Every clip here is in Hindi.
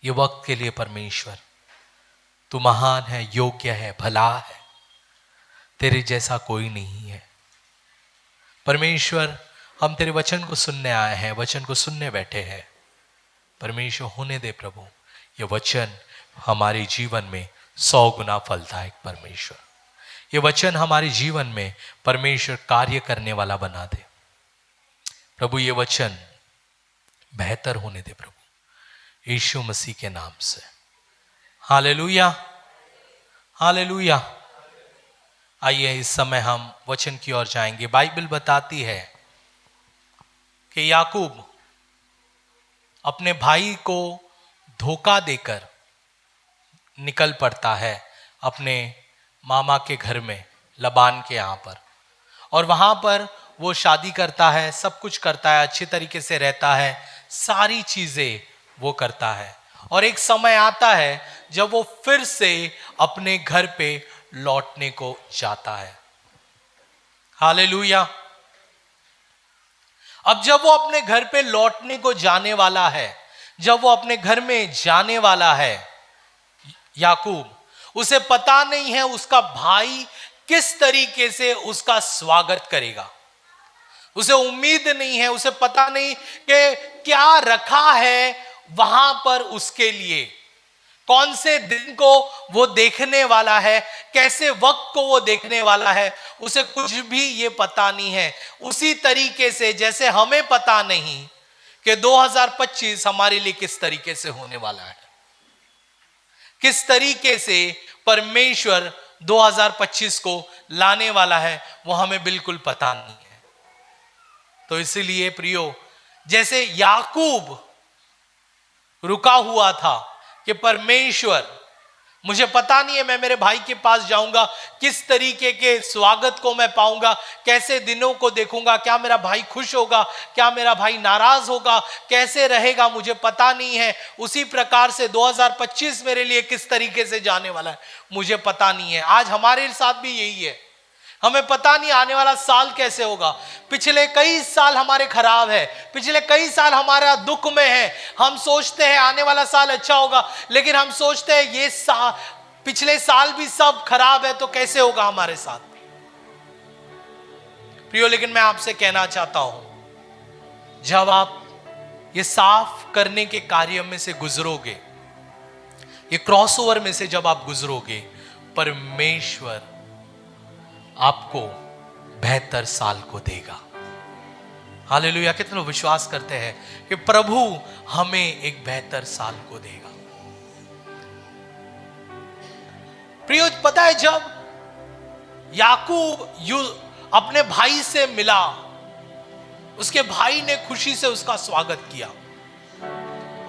ये वक्त के लिए परमेश्वर तू महान है, योग्य है, भला है, तेरे जैसा कोई नहीं है। परमेश्वर हम तेरे वचन को सुनने आए हैं, वचन को सुनने बैठे हैं। परमेश्वर होने दे प्रभु ये वचन हमारे जीवन में 100 गुना फलदायक परमेश्वर, ये वचन हमारे जीवन में परमेश्वर कार्य करने वाला बना दे प्रभु। ये वचन बेहतर होने दे प्रभु, यीशु मसीह के नाम से। Hallelujah, hallelujah. आइए इस समय हम वचन की ओर जाएंगे। बाइबल बताती है कि याकूब अपने भाई को धोखा देकर निकल पड़ता है अपने मामा के घर में, लबान के यहाँ पर, और वहाँ पर वो शादी करता है, सब कुछ करता है, अच्छे तरीके से रहता है, सारी चीज़ें वो करता है। और एक समय आता है जब वो फिर से अपने घर पे लौटने को जाता है। हालेलुया। अब जब वो अपने घर पे लौटने को जाने वाला है, जब वो अपने घर में जाने वाला है, याकूब, उसे पता नहीं है उसका भाई किस तरीके से उसका स्वागत करेगा। उसे उम्मीद नहीं है, उसे पता नहीं कि क्या रखा है वहां पर उसके लिए, कौन से दिन को वो देखने वाला है, कैसे वक्त को वो देखने वाला है, उसे कुछ भी ये पता नहीं है। उसी तरीके से जैसे हमें पता नहीं कि 2025 हमारे लिए किस तरीके से होने वाला है, किस तरीके से परमेश्वर 2025 को लाने वाला है, वो हमें बिल्कुल पता नहीं है। तो इसीलिए प्रियो, जैसे याकूब रुका हुआ था कि परमेश्वर, मुझे पता नहीं है मैं मेरे भाई के पास जाऊंगा, किस तरीके के स्वागत को मैं पाऊंगा, कैसे दिनों को देखूंगा, क्या मेरा भाई खुश होगा, क्या मेरा भाई नाराज होगा, कैसे रहेगा, मुझे पता नहीं है। उसी प्रकार से 2025 मेरे लिए किस तरीके से जाने वाला है, मुझे पता नहीं है। आज हमारे साथ भी यही है, हमें पता नहीं आने वाला साल कैसे होगा। पिछले कई साल हमारे खराब है, पिछले कई साल हमारा दुख में है। हम सोचते हैं आने वाला साल अच्छा होगा, लेकिन हम सोचते हैं ये पिछले साल भी सब खराब है, तो कैसे होगा हमारे साथ। प्रियो, लेकिन मैं आपसे कहना चाहता हूं, जब आप ये साफ करने के कार्य में से गुजरोगे, ये क्रॉसओवर में से जब आप गुजरोगे, परमेश्वर आपको बेहतर साल को देगा। हालेलुया। कितने लोग विश्वास करते हैं कि प्रभु हमें एक बेहतर साल को देगा। प्रियो, पता है जब याकूब अपने भाई से मिला, उसके भाई ने खुशी से उसका स्वागत किया,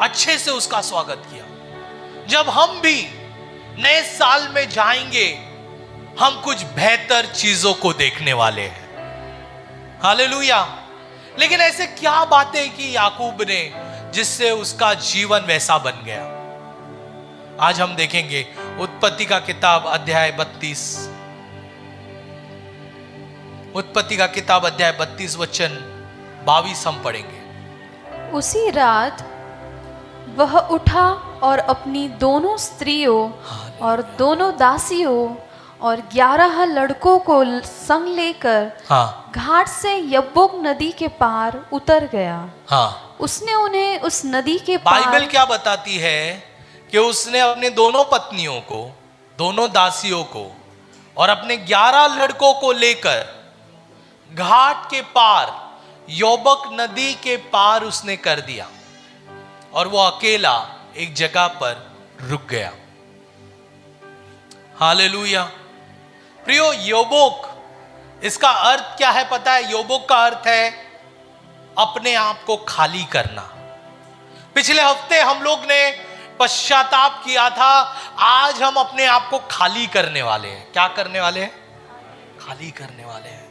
अच्छे से उसका स्वागत किया। जब हम भी नए साल में जाएंगे, हम कुछ बेहतर चीजों को देखने वाले हैं। हालेलुया। लेकिन ऐसे क्या बातें की याकूब ने जिससे उसका जीवन वैसा बन गया। आज हम देखेंगे उत्पत्ति का किताब अध्याय 32, उत्पत्ति का किताब अध्याय 32 वचन 22 हम पढ़ेंगे। उसी रात वह उठा और अपनी दोनों स्त्रियों और दोनों दासियों और 11 लड़कों को संग लेकर घाट से यब्बोक नदी के पार उतर गया। उसने उन्हें उस नदी के पार, बाइबल क्या बताती है कि उसने अपने दोनों पत्नियों को, दोनों दासियों को और अपने 11 लड़कों को लेकर घाट के पार, यब्बोक नदी के पार उसने कर दिया, और वो अकेला एक जगह पर रुक गया। हालेलुया। प्रियो, यब्बोक, इसका अर्थ क्या है पता है? यब्बोक का अर्थ है अपने आप को खाली करना। पिछले हफ्ते हम लोग ने पश्चाताप किया था, आज हम अपने आप को खाली करने वाले हैं। क्या करने वाले हैं? खाली करने वाले हैं।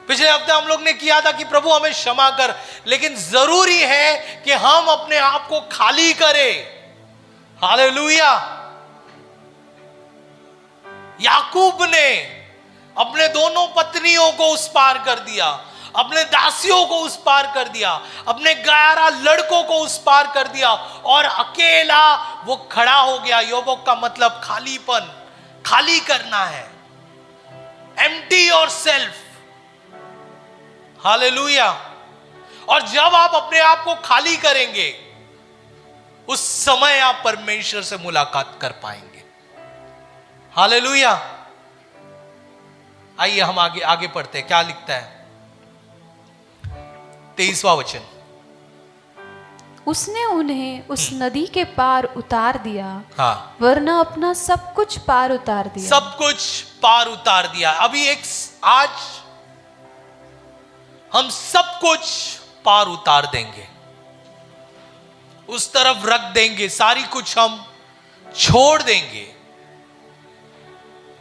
पिछले हफ्ते हम लोग ने किया था कि प्रभु हमें क्षमा कर, लेकिन जरूरी है कि हम अपने आप को खाली करें। हालेलुया। याकूब ने अपने दोनों पत्नियों को उस पार कर दिया, अपने दासियों को उस पार कर दिया, अपने 11 लड़कों को उस पार कर दिया और अकेला वो खड़ा हो गया। योबोक का मतलब खालीपन, खाली करना है, एम्प्टी योरसेल्फ। हालेलुया। और जब आप अपने आप को खाली करेंगे, उस समय आप परमेश्वर से मुलाकात कर पाएंगे। हालेलुया। आइए हम आगे पढ़ते हैं, क्या लिखता है 23वां वचन। उसने उन्हें उस नदी के पार उतार दिया, हाँ, वरना अपना सब कुछ पार उतार दिया। सब कुछ पार उतार दिया। अभी आज हम सब कुछ पार उतार देंगे, उस तरफ रख देंगे, सारी कुछ हम छोड़ देंगे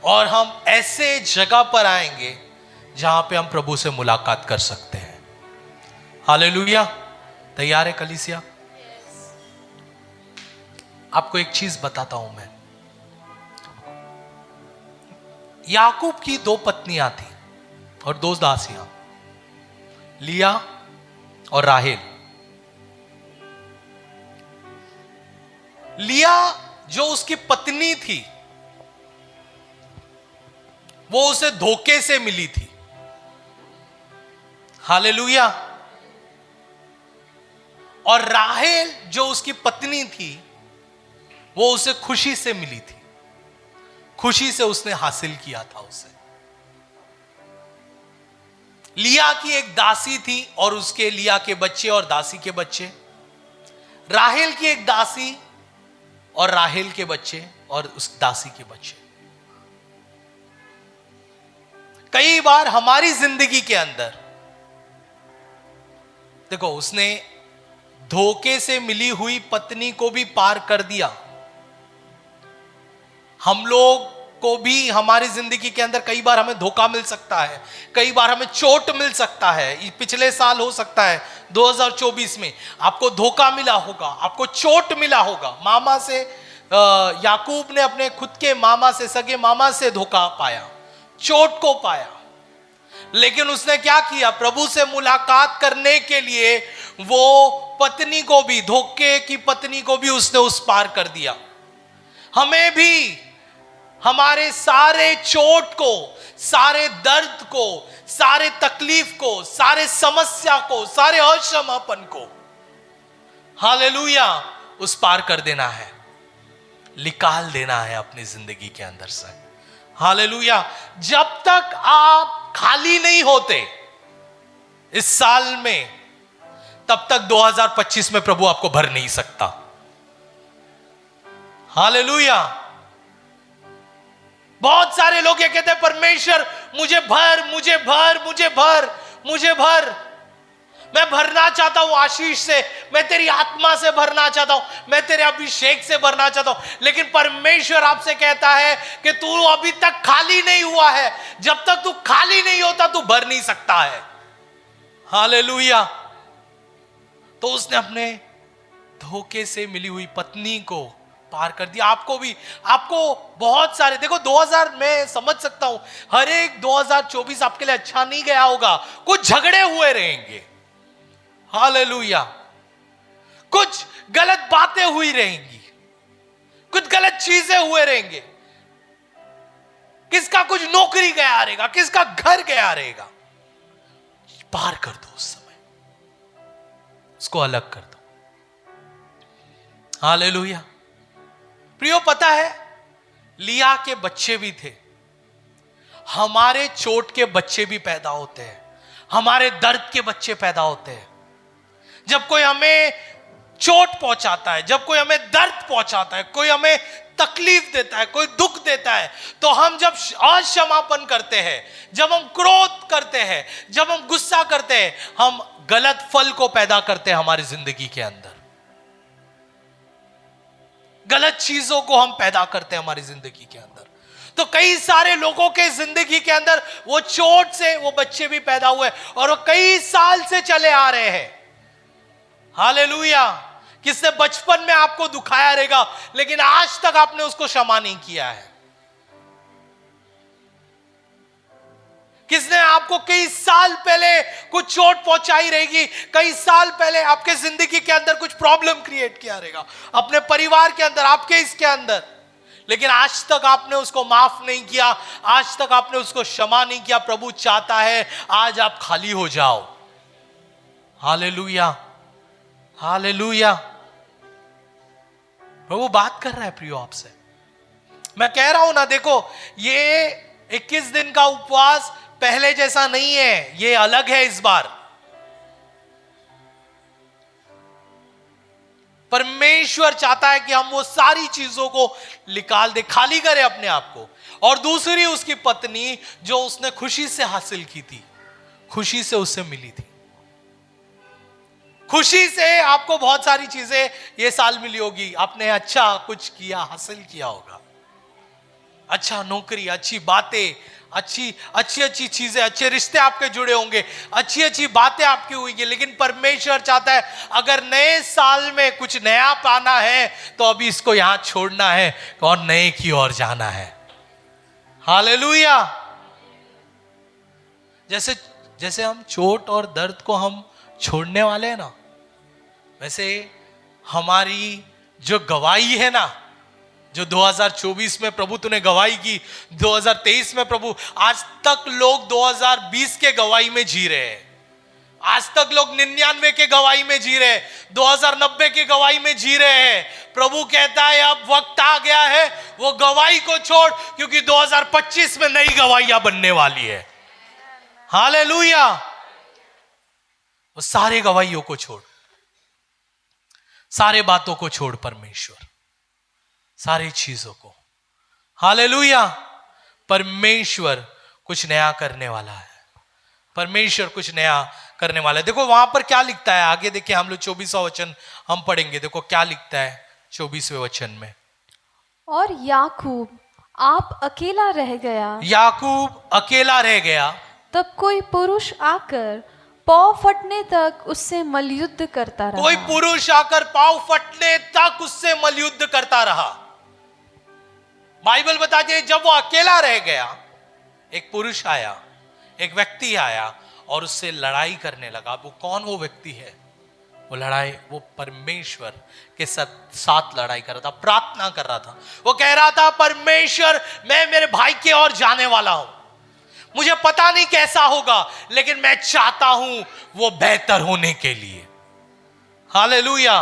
और हम ऐसे जगह पर आएंगे जहां पे हम प्रभु से मुलाकात कर सकते हैं। हालेलुया। तैयार है कलीसिया? आपको एक चीज बताता हूं मैं। याकूब की 2 पत्नियां थी और 2 दासियां, लिया और राहेल। लिया जो उसकी पत्नी थी, वो उसे धोखे से मिली थी। हालेलुया। और राहेल जो उसकी पत्नी थी, वो उसे खुशी से मिली थी, खुशी से उसने हासिल किया था उसे। लिया की एक दासी थी और उसके लिया के बच्चे और दासी के बच्चे। राहेल की एक दासी और राहेल के बच्चे और उस दासी के बच्चे। कई बार हमारी जिंदगी के अंदर देखो, उसने धोखे से मिली हुई पत्नी को भी पार कर दिया। हम लोग को भी हमारी जिंदगी के अंदर कई बार हमें धोखा मिल सकता है, कई बार हमें चोट मिल सकता है। पिछले साल हो सकता है 2024 में आपको धोखा मिला होगा, आपको चोट मिला होगा। मामा से याकूब ने अपने खुद के मामा से, सगे मामा से धोखा पाया, चोट को पाया। लेकिन उसने क्या किया? प्रभु से मुलाकात करने के लिए वो पत्नी को भी, धोखे की पत्नी को भी उसने उस पार कर दिया। हमें भी हमारे सारे चोट को, सारे दर्द को, सारे तकलीफ को, सारे समस्या को, सारे अक्षमापन को, हालेलुया, उस पार कर देना है, निकाल देना है अपनी जिंदगी के अंदर से। हालेलुया। जब तक आप खाली नहीं होते इस साल में, तब तक 2025 में प्रभु आपको भर नहीं सकता। हालेलुया। बहुत सारे लोग ये कहते हैं, परमेश्वर मुझे भर, मुझे भर, मुझे भर, मुझे भर। मैं भरना चाहता हूं आशीष से, मैं तेरी आत्मा से भरना चाहता हूं, मैं तेरे अभिषेक से भरना चाहता हूं। लेकिन परमेश्वर आपसे कहता है कि तू अभी तक खाली नहीं हुआ है। जब तक तू खाली नहीं होता, तू भर नहीं सकता है। हालेलुया। तो उसने अपने धोखे से मिली हुई पत्नी को पार कर दिया। आपको भी, आपको बहुत सारे, देखो 2000 मैं समझ सकता हूं, हर एक 2024 आपके लिए अच्छा नहीं गया होगा। कुछ झगड़े हुए रहेंगे, हालेलुया, कुछ गलत बातें हुई रहेंगी, कुछ गलत चीजें हुए रहेंगे, किसका कुछ नौकरी गया रहेगा, किसका घर गया रहेगा। पार कर दो उस समय, उसको अलग कर दो। हालेलुया। प्रियो, पता है लिया के बच्चे भी थे, हमारे चोट के बच्चे भी पैदा होते हैं, हमारे दर्द के बच्चे पैदा होते हैं। जब कोई हमें चोट पहुंचाता है, जब कोई हमें दर्द पहुंचाता है, कोई हमें तकलीफ देता है, कोई दुख देता है, तो हम जब अक्षमापन करते हैं, जब हम क्रोध करते हैं, जब हम गुस्सा करते हैं, हम गलत फल को पैदा करते हैं हमारी जिंदगी के अंदर। गलत चीजों को हम पैदा करते हैं हमारी जिंदगी के अंदर। तो कई सारे लोगों के जिंदगी के अंदर वो चोट से वो बच्चे भी पैदा हुए और वो कई साल से चले आ रहे हैं। हालेलुया। किसने बचपन में आपको दुखाया रहेगा, लेकिन आज तक आपने उसको क्षमा नहीं किया है। किसने आपको कई साल पहले कुछ चोट पहुंचाई रहेगी, कई साल पहले आपके जिंदगी के अंदर कुछ प्रॉब्लम क्रिएट किया रहेगा, अपने परिवार के अंदर, आपके इसके अंदर, लेकिन आज तक आपने उसको माफ नहीं किया, आज तक आपने उसको क्षमा नहीं किया। प्रभु चाहता है आज आप खाली हो जाओ। Hallelujah, hallelujah. प्रभु बात कर रहा है प्रियो आपसे। मैं कह रहा हूं ना, देखो ये 21 दिन का उपवास पहले जैसा नहीं है, ये अलग है इस बार। परमेश्वर चाहता है कि हम वो सारी चीजों को निकाल दे, खाली करें अपने आप को। और दूसरी उसकी पत्नी जो उसने खुशी से हासिल की थी, खुशी से उससे मिली थी, खुशी से आपको बहुत सारी चीजें ये साल मिली होगी। आपने अच्छा कुछ किया, हासिल किया होगा, अच्छा नौकरी, अच्छी बातें, अच्छी अच्छी चीजें, अच्छे रिश्ते आपके जुड़े होंगे, अच्छी अच्छी बातें आपकी हुई। लेकिन परमेश्वर चाहता है अगर नए साल में कुछ नया पाना है तो अभी इसको यहां छोड़ना है और नए की ओर जाना है। हालेलुया। जैसे जैसे हम चोट और दर्द को हम छोड़ने वाले हैं ना, वैसे हमारी जो गवाही है ना, जो 2024 में प्रभु तूने गवाही की, 2023 में प्रभु, आज तक लोग 2020 के गवाही में जी रहे हैं, आज तक लोग 99 के गवाही में जी रहे हैं, 2090 के गवाही में जी रहे हैं। प्रभु कहता है अब वक्त आ गया है वो गवाही को छोड़, क्योंकि 2025 में नई गवाहियां बनने वाली है। हालेलुया। वो सारे गवाहियों को छोड़, सारे बातों को छोड़, परमेश्वर सारी चीजों को। हालेलुया। परमेश्वर कुछ नया करने वाला है, परमेश्वर कुछ नया करने वाला है। देखो वहां पर क्या लिखता है, आगे देखिए, हम लोग 24वां वचन हम पढ़ेंगे। देखो क्या लिखता है 24वें वचन में। और याकूब आप अकेला रह गया, याकूब अकेला रह गया, तब कोई पुरुष आकर पाँव फटने तक उससे मलयुद्ध करता रहा। कोई पुरुष आकर पाँव फटने तक उससे मलयुद्ध करता रहा। बाइबल बताती है जब वो अकेला रह गया, एक पुरुष आया, एक व्यक्ति आया और उससे लड़ाई करने लगा। वो कौन वो व्यक्ति है? वो परमेश्वर के साथ लड़ाई कर रहा था, प्रार्थना कर रहा था। वो कह रहा था परमेश्वर मैं मेरे भाई की ओर जाने वाला हूं, मुझे पता नहीं कैसा होगा, लेकिन मैं चाहता हूं वो बेहतर होने के लिए। हालेलुया।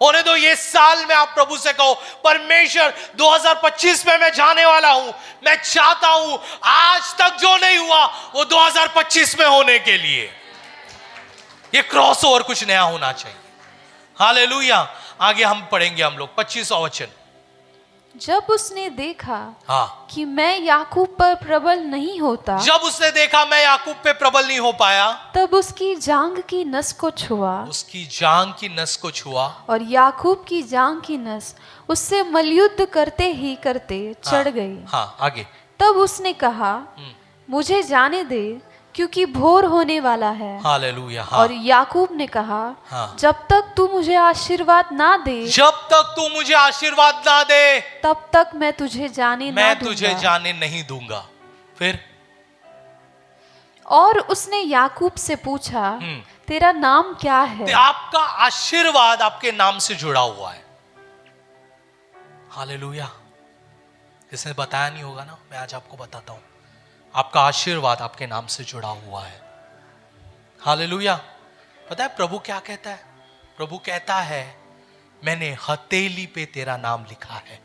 होने दो ये साल में आप प्रभु से कहो परमेश्वर 2025 में मैं जाने वाला हूं, मैं चाहता हूं आज तक जो नहीं हुआ वो 2025 में होने के लिए ये क्रॉस ओवर कुछ नया होना चाहिए। हालेलुया। आगे हम पढ़ेंगे हम लोग 25वां वचन। जब उसने देखा हाँ, कि मैं याकूब पर प्रबल नहीं होता, जब उसने देखा मैं याकूब पे प्रबल नहीं हो पाया, तब उसकी जांघ की नस को छुआ, उसकी जांघ की नस को छुआ, और याकूब की जांघ की नस उससे मलयुद्ध करते ही करते चढ़ गई। हाँ आगे। तब उसने कहा मुझे जाने दे, क्योंकि भोर होने वाला है। हालेलुया। हाँ। और याकूब ने कहा हाँ। जब तक तू मुझे आशीर्वाद ना दे, जब तक तू मुझे आशीर्वाद ना दे, तब तक मैं तुझे जाने ना मैं दूंगा। तुझे जाने नहीं दूंगा। फिर और उसने याकूब से पूछा तेरा नाम क्या है? आपका आशीर्वाद आपके नाम से जुड़ा हुआ है। हालेलुया। इसने बताया नहीं होगा ना, मैं आज आपको बताता हूं। आपका आशीर्वाद आपके नाम से जुड़ा हुआ है। हालेलुया। पता है प्रभु क्या कहता है? प्रभु कहता है मैंने हथेली पे तेरा नाम लिखा है।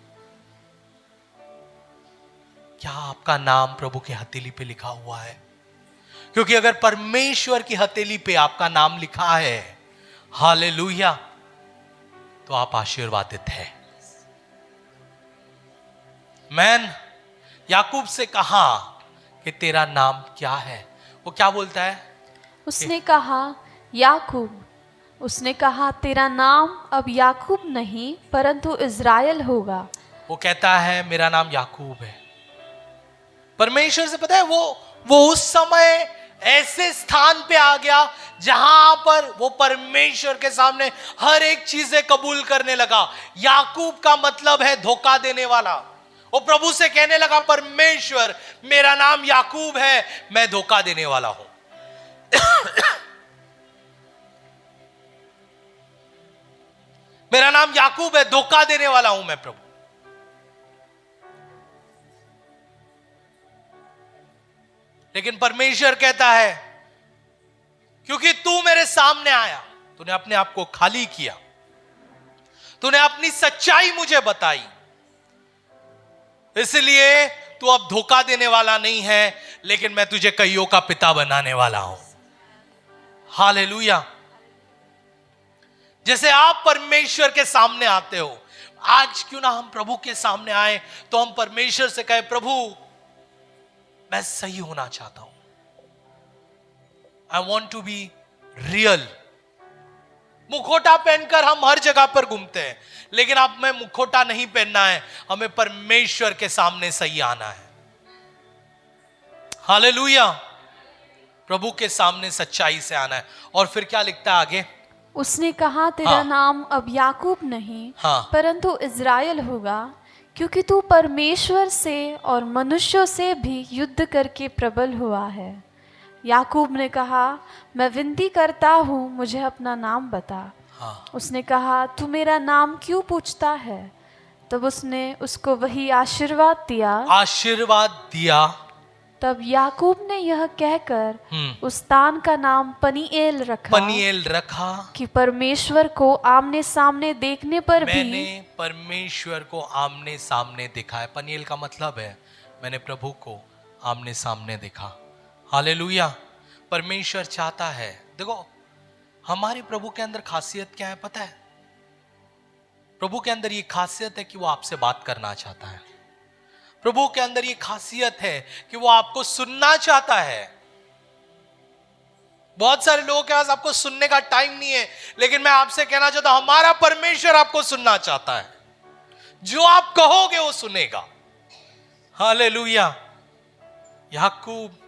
क्या आपका नाम प्रभु के हथेली पे लिखा हुआ है? क्योंकि अगर परमेश्वर की हथेली पे आपका नाम लिखा है, हालेलुया, तो आप आशीर्वादित हैं। मैन याकूब से कहा कि तेरा नाम क्या है? वो क्या बोलता है? उसने कहा याकूब। उसने कहा तेरा नाम अब याकूब नहीं परंतु इज़राइल होगा। वो कहता है मेरा नाम याकूब है। परमेश्वर से पता है वो उस समय ऐसे स्थान पे आ गया जहां पर वो परमेश्वर के सामने हर एक चीजें कबूल करने लगा। याकूब का मतलब है धोखा देने वाला। वो प्रभु से कहने लगा, परमेश्वर मेरा नाम याकूब है, मैं धोखा देने वाला हूं। मेरा नाम याकूब है, धोखा देने वाला हूं मैं प्रभु। लेकिन परमेश्वर कहता है, क्योंकि तू मेरे सामने आया, तूने अपने आप को खाली किया, तूने अपनी सच्चाई मुझे बताई, इसलिए तू अब धोखा देने वाला नहीं है, लेकिन मैं तुझे कईयों का पिता बनाने वाला हूं। हालेलुया। जैसे आप परमेश्वर के सामने आते हो, आज क्यों ना हम प्रभु के सामने आए तो हम परमेश्वर से कहे, प्रभु मैं सही होना चाहता हूं, I want to be real. मुखोटा पहनकर हम हर जगह पर घूमते हैं, लेकिन अब हमें मुखोटा नहीं पहनना है, हमें परमेश्वर के सामने सही आना है। हालेलुया। प्रभु के सामने सच्चाई से आना है। और फिर क्या लिखता है आगे? उसने कहा, तेरा हाँ। नाम अब याकूब नहीं, हाँ। परंतु इज़राइल होगा, क्योंकि तू परमेश्वर से और मनुष्यों से भी युद्ध करके प्रबल हुआ है। याकूब ने कहा, मैं विनती करता हूँ, मुझे अपना नाम बता। हाँ। उसने कहा, तू मेरा नाम क्यों पूछता है? तब उसने उसको वही आशीर्वाद दिया। आशीर्वाद दिया। तब याकूब ने यह कहकर उस स्थान का नाम पनीएल रखा। पनीएल रखा कि परमेश्वर को आमने सामने देखने पर मैंने भी परमेश्वर को आमने सामने देखा है। पनीएल का मतलब है मैंने प्रभु को आमने सामने देखा। हालेलुया। परमेश्वर चाहता है, देखो हमारे प्रभु के अंदर खासियत क्या है पता है? प्रभु के अंदर ये खासियत है कि वो आपसे बात करना चाहता है। प्रभु के अंदर ये खासियत है कि वो आपको सुनना चाहता है। बहुत सारे लोगों के पास आपको सुनने का टाइम नहीं है, लेकिन मैं आपसे कहना चाहता हूं, हमारा परमेश्वर आपको सुनना चाहता है। जो आप कहोगे वो सुनेगा। हालेलुया। याकूब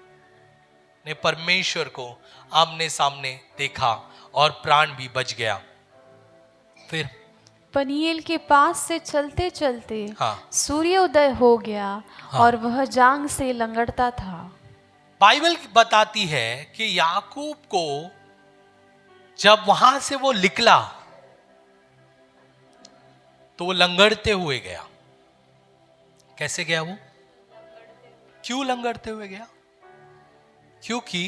ने परमेश्वर को आमने सामने देखा और प्राण भी बच गया। फिर पनीएल के पास से चलते चलते हाँ। सूर्योदय हो गया। हाँ। और वह जांग से लंगड़ता था। बाइबल बताती है कि याकूब को जब वहां से वो निकला तो वो लंगड़ते हुए गया। कैसे गया वो? क्यों लंगड़ते हुए गया? क्योंकि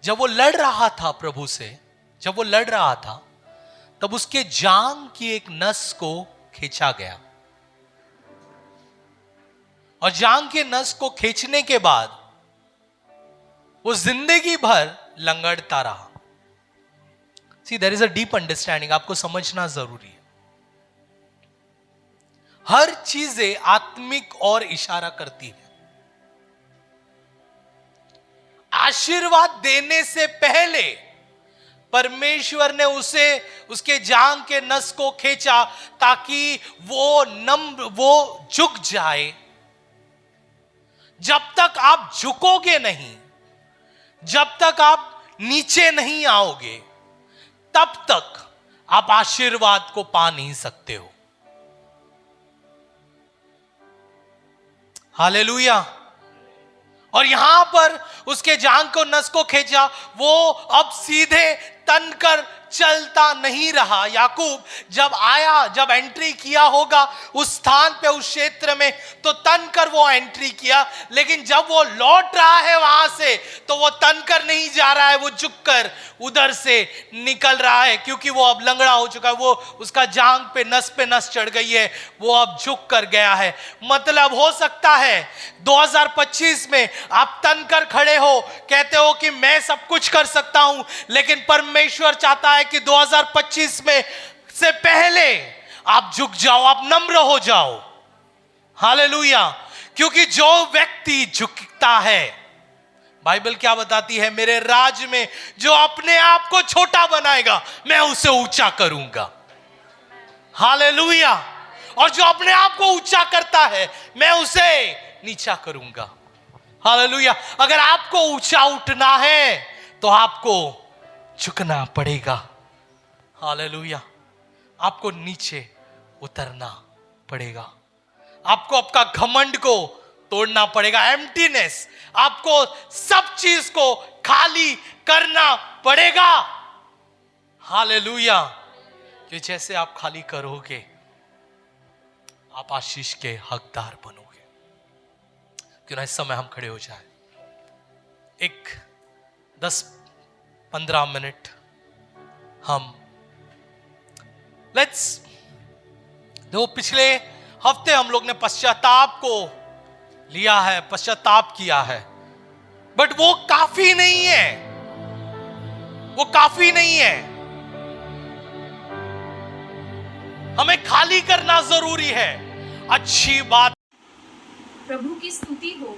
जब वो लड़ रहा था प्रभु से, जब वो लड़ रहा था तब उसके जांग की एक नस को खींचा गया, और जांग के नस को खींचने के बाद वो जिंदगी भर लंगड़ता रहा। See there is a deep understanding, आपको समझना जरूरी है। हर चीजें आत्मिक और इशारा करती है। आशीर्वाद देने से पहले परमेश्वर ने उसे उसके जांग के नस को खींचा ताकि वो झुक जाए। जब तक आप झुकोगे नहीं, जब तक आप नीचे नहीं आओगे, तब तक आप आशीर्वाद को पा नहीं सकते हो। हालेलुया। और यहां पर उसके जांग को नस को खींचा, वो अब सीधे तन कर चलता नहीं रहा। याकूब जब आया, जब एंट्री किया होगा उस स्थान पे, उस क्षेत्र में, तो तन कर वो एंट्री किया, लेकिन जब वो लौट रहा है वहां से तो वो तन कर नहीं जा रहा है, वो झुक कर उधर से निकल रहा है, क्योंकि वो अब लंगड़ा हो चुका है। वो उसका जांग पे नस चढ़ गई है, वो अब झुक कर गया है। मतलब हो सकता है 2025 में आप तन कर खड़े हो, कहते हो कि मैं सब कुछ कर सकता हूं, लेकिन परमेश्वर चाहता है कि 2025 में से पहले आप झुक जाओ, आप नम्र हो जाओ। हालेलुया। क्योंकि जो व्यक्ति झुकता है, बाइबल क्या बताती है? मेरे राज में जो अपने आप को छोटा बनाएगा मैं उसे ऊंचा करूंगा। हालेलुया। और जो अपने आप को ऊंचा करता है मैं उसे नीचा करूंगा। हालेलुया। अगर आपको ऊंचा उठना है तो आपको झुकना पड़ेगा। हालेलुया। आपको नीचे उतरना पड़ेगा। आपको आपका घमंड को तोड़ना पड़ेगा, एम्प्टीनेस, आपको सब चीज को खाली करना पड़ेगा। हालेलुया। कि जैसे आप खाली करोगे आप आशीष के हकदार बनोगे। क्यों ना इस समय हम खड़े हो जाए, एक 10-15 मिनट हम देखो, पिछले हफ्ते हम लोग ने पश्चाताप को लिया है, पश्चाताप किया है, बट वो काफी नहीं है, वो काफी नहीं है। हमें खाली करना जरूरी है। अच्छी बात। प्रभु की स्तुति हो।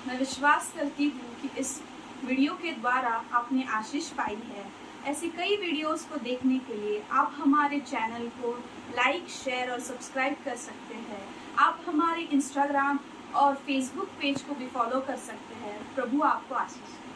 मैं विश्वास करती हूँ कि इस वीडियो के द्वारा आपने आशीष पाई है। ऐसी कई वीडियोस को देखने के लिए आप हमारे चैनल को लाइक, शेयर और सब्सक्राइब कर सकते हैं। आप हमारे इंस्टाग्राम और फेसबुक पेज को भी फॉलो कर सकते हैं। प्रभु आपको आशीष दे।